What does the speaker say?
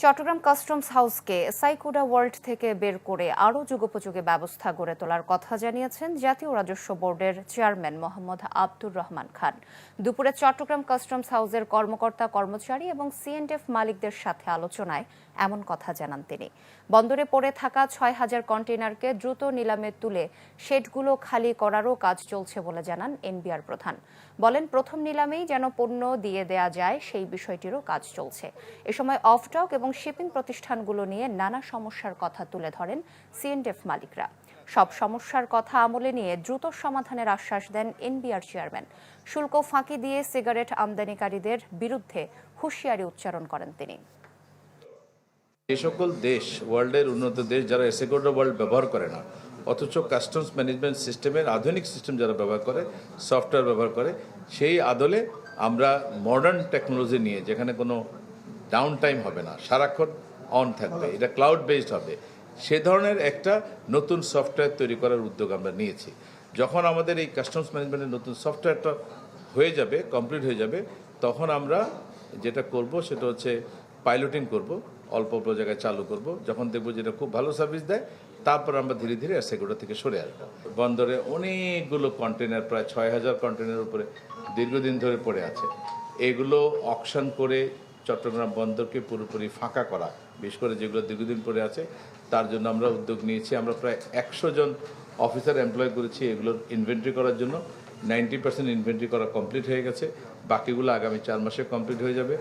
Chittagong customs হাউসকে সাইকোডা world থেকে বের করে আরও যুগোপযোগী ব্যবস্থা গড়ে তোলার কথা জানিয়েছেন জাতীয় রাজস্ব বোর্ডের চেয়ারম্যান মোহাম্মদ আব্দুর রহমান খান। দুপুরে চট্টগ্রাম কাস্টমস হাউসের কর্মকর্তা কর্মচারী এবং সিএনডিএফ মালিকদের সাথে আলোচনায় এমন কথা জানান তিনি। বন্দরে পড়ে থাকা ৬,০০০ কন্টেইনারকে দ্রুত নিলামে তুলে শেডগুলো খালি করারও কাজ চলছে বলে জানান এনবিআর প্রধান। বলেন, প্রথম নিলামেই যেন পণ্য দিয়ে দেয়া যায় সেই বিষয়টিরও কাজ চলছে। এ সময় অফডক এবং শিপিং প্রতিষ্ঠানগুলো নিয়ে নানা সমস্যার কথা তুলে ধরেন সিএনডিএফ মালিকরা। সব সমস্যার কথা আমলে নিয়ে দ্রুত সমাধানের আশ্বাস দেন এনবিআর চেয়ারম্যান। শুল্ক ফাঁকি দিয়ে সিগারেট আমদানিকারীদের বিরুদ্ধে হুঁশিয়ারি উচ্চারণ করেন তিনি। যে সকল দেশ ওয়ার্ল্ডের উন্নত দেশ যারা এসিকোডা ওয়ার্ল্ড ব্যবহার করে না, অথচ কাস্টমস ম্যানেজমেন্ট সিস্টেমের আধুনিক সিস্টেম যারা ব্যবহার করে, সফটওয়্যার ব্যবহার করে, সেই আদলে আমরা মডার্ন টেকনোলজি নিয়ে, যেখানে কোনো ডাউন টাইম হবে না, সারাক্ষণ অন থাকবে, এটা ক্লাউড বেসড হবে, সে ধরনের একটা নতুন সফটওয়্যার তৈরি করার উদ্যোগ আমরা নিয়েছি। যখন আমাদের এই কাস্টমস ম্যানেজমেন্টের নতুন সফটওয়্যারটা হয়ে যাবে, কমপ্লিট হয়ে যাবে, তখন আমরা যেটা করব সেটা হচ্ছে পাইলটিং করব, অল্প অল্প জায়গায় চালু করব। যখন দেখব যেটা খুব ভালো সার্ভিস দেয়, তারপর আমরা ধীরে ধীরে সেগুলো থেকে সরে আসবো। বন্দরে অনেকগুলো কন্টেনার, প্রায় ৬,০০০ কন্টেনারের উপরে দীর্ঘদিন ধরে পড়ে আছে। এগুলো অকশন করে চট্টগ্রাম বন্দরকে পুরোপুরি ফাঁকা করা, বিশেষ করে যেগুলো দীর্ঘদিন পড়ে আছে, তার জন্য আমরা উদ্যোগ নিয়েছি। আমরা প্রায় ১০০ জন অফিসার এমপ্লয় করেছি এগুলোর ইনভেন্টরি করার জন্য। 90% ইনভেন্টরি করা কমপ্লিট হয়ে গেছে, বাকিগুলো আগামী ৪ মাসে কমপ্লিট হয়ে যাবে।